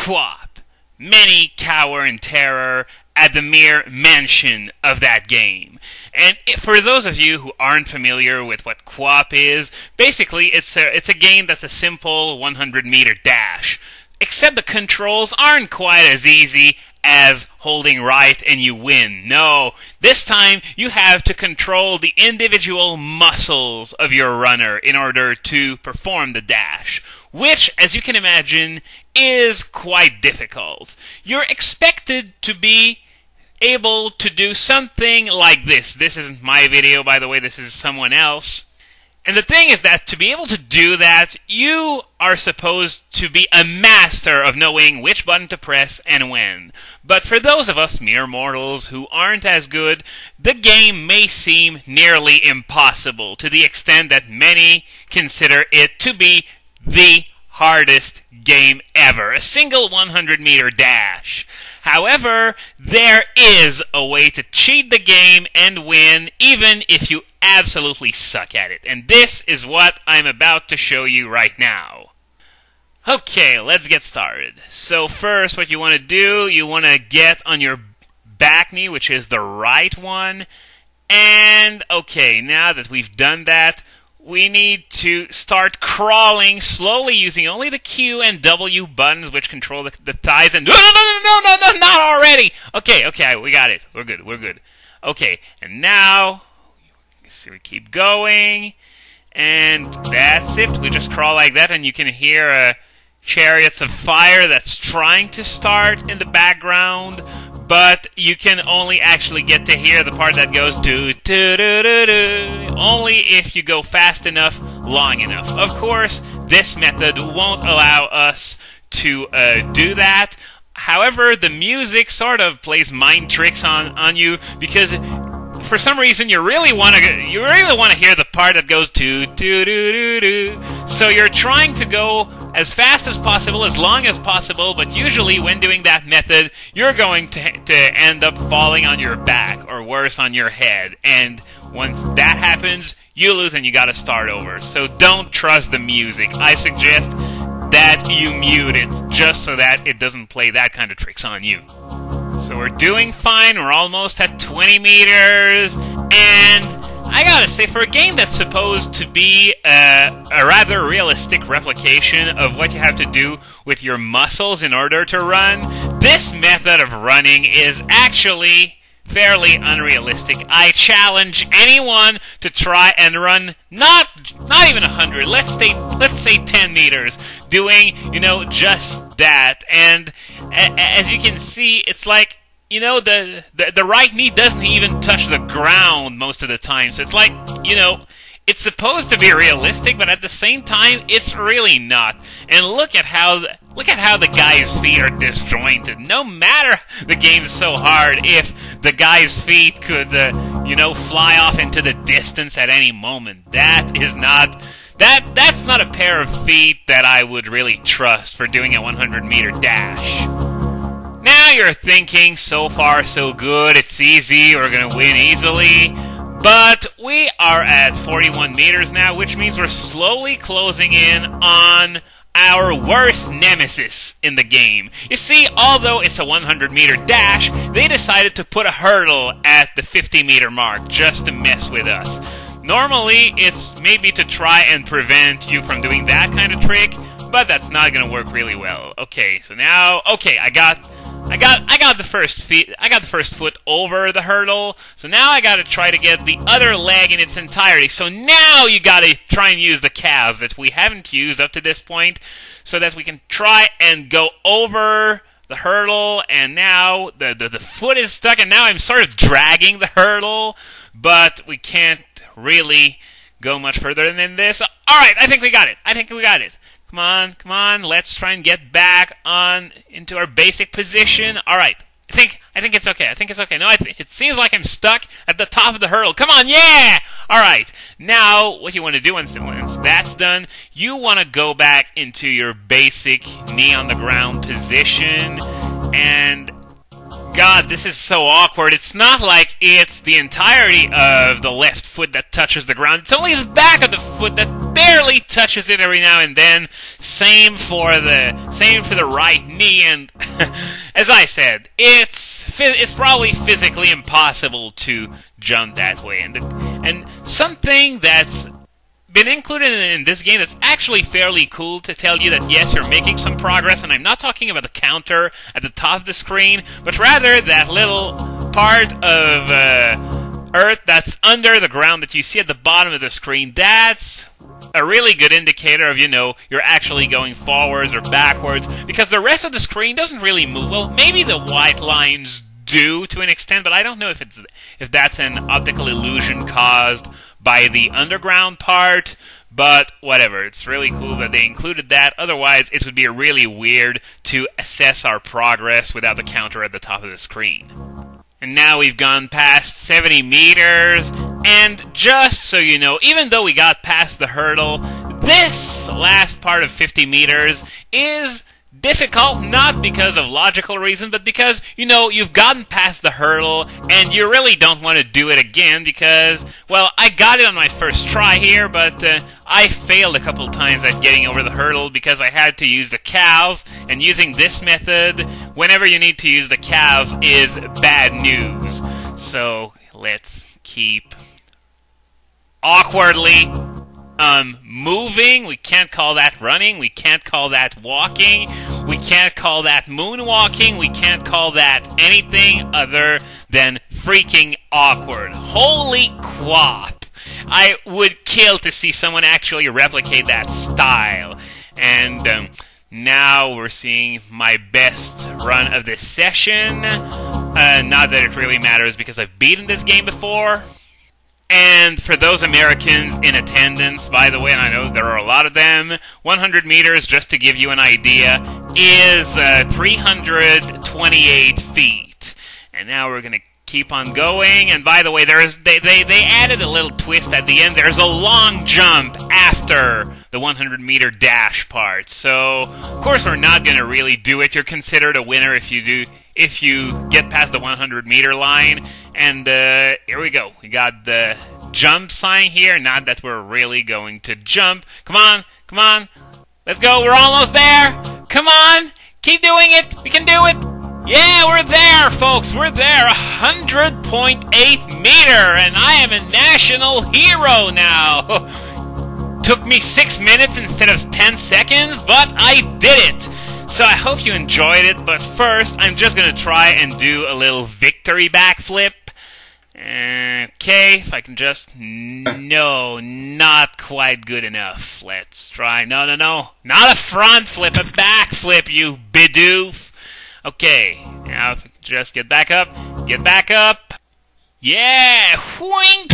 QWOP. Many cower in terror at the mere mention of that game. And for those of you who aren't familiar with what QWOP is, basically it's a game that's a simple 100-meter dash. Except the controls aren't quite as easy as holding right and you win. No, this time you have to control the individual muscles of your runner in order to perform the dash, which, as you can imagine, is quite difficult. You're expected to be able to do something like this. This isn't my video, by the way, this is someone else. And the thing is that to be able to do that, you are supposed to be a master of knowing which button to press and when. But for those of us mere mortals who aren't as good, the game may seem nearly impossible, to the extent that many consider it to be the hardest game ever. A single 100-meter dash. However, there is a way to cheat the game and win, even if you absolutely suck at it. And this is what I'm about to show you right now. Okay, let's get started. So first, what you want to do, you want to get on your back knee, which is the right one. And, okay, now that we've done that, we need to start crawling slowly using only the Q and W buttons, which control the thighs. And no, not already. Okay, we got it. We're good. Okay, and now so we keep going, and that's it. We just crawl like that, and you can hear chariots of fire that's trying to start in the background. But you can only actually get to hear the part that goes do do do do do only if you go fast enough, long enough. Of course, this method won't allow us to do that. However, the music sort of plays mind tricks on you, because for some reason you really want to hear the part that goes do do do do do. So you're trying to go as fast as possible, as long as possible, but usually when doing that method, you're going to end up falling on your back, or worse, on your head. And once that happens, you lose and you gotta start over. So don't trust the music. I suggest that you mute it, just so that it doesn't play that kind of tricks on you. So we're doing fine, we're almost at 20 meters, and I gotta say, for a game that's supposed to be a rather realistic replication of what you have to do with your muscles in order to run, this method of running is actually fairly unrealistic. I challenge anyone to try and run not even 100, let's say 10 meters, doing, just that. And as you can see, it's like, the right knee doesn't even touch the ground most of the time. So it's like, it's supposed to be realistic, but at the same time, it's really not. And look at how the guy's feet are disjointed. No matter the game's so hard, if the guy's feet could, fly off into the distance at any moment, that's not a pair of feet that I would really trust for doing a 100-meter dash. Now you're thinking, so far so good, it's easy, we're gonna win easily. But we are at 41 meters now, which means we're slowly closing in on our worst nemesis in the game. You see, although it's a 100-meter dash, they decided to put a hurdle at the 50-meter mark just to mess with us. Normally, it's maybe to try and prevent you from doing that kind of trick, but that's not going to work really well. Okay, so now, I got the first foot over the hurdle, so now I gotta try to get the other leg in its entirety. So now you gotta try and use the calves that we haven't used up to this point, so that we can try and go over the hurdle. And now the foot is stuck, and now I'm sort of dragging the hurdle, but we can't really go much further than this. Alright, I think we got it. Come on, let's try and get back on into our basic position. Alright, I think it's okay. No, it seems like I'm stuck at the top of the hurdle. Come on, yeah! Alright, now what you want to do once that's done, you want to go back into your basic knee on the ground position. And God, this is so awkward. It's not like it's the entirety of the left foot that touches the ground. It's only the back of the foot that barely touches it every now and then. Same for the right knee, and as I said, it's probably physically impossible to jump that way. And something that's been included in this game that's actually fairly cool to tell you that yes, you're making some progress, and I'm not talking about the counter at the top of the screen, but rather that little part of Earth that's under the ground that you see at the bottom of the screen. That's a really good indicator of, you're actually going forwards or backwards, because the rest of the screen doesn't really move. Well, maybe the white lines do to an extent, but I don't know if that's an optical illusion caused by the underground part, but whatever. It's really cool that they included that. Otherwise, it would be really weird to assess our progress without the counter at the top of the screen. And now we've gone past 70 meters, and just so you know, even though we got past the hurdle, this last part of 50 meters is difficult, not because of logical reasons, but because, you've gotten past the hurdle, and you really don't want to do it again because, well, I got it on my first try here, but I failed a couple times at getting over the hurdle because I had to use the cows, and using this method, whenever you need to use the cows, is bad news. So, let's keep awkwardly moving. We can't call that running. We can't call that walking. We can't call that moonwalking. We can't call that anything other than freaking awkward. Holy QWOP. I would kill to see someone actually replicate that style. And now we're seeing my best run of this session. Not that it really matters because I've beaten this game before. And for those Americans in attendance, by the way, and I know there are a lot of them, 100 meters, just to give you an idea, is 328 feet. And now we're going to keep on going. And by the way, they added a little twist at the end. There's a long jump after the 100-meter dash part. So, of course, we're not going to really do it. You're considered a winner if you get past the 100-meter line. And here we go. We got the jump sign here. Not that we're really going to jump. Come on. Come on. Let's go. We're almost there. Come on. Keep doing it. We can do it. Yeah, we're there, folks. We're there. 100.8 meter. And I am a national hero now. Took me 6 minutes instead of 10 seconds, but I did it. So I hope you enjoyed it, but first I'm just going to try and do a little victory backflip. Okay, if I can just... No, not quite good enough. Let's try... No. Not a front flip, a back flip, you bidoof. Okay, now if we can just get back up. Get back up. Yeah! Whink!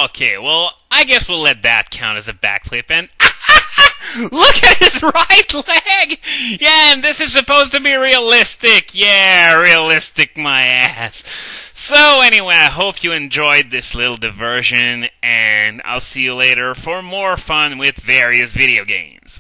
Okay, well, I guess we'll let that count as a backflip, and... Look at his right leg! Yeah, and this is supposed to be realistic. Yeah, realistic my ass. So anyway, I hope you enjoyed this little diversion, and I'll see you later for more fun with various video games.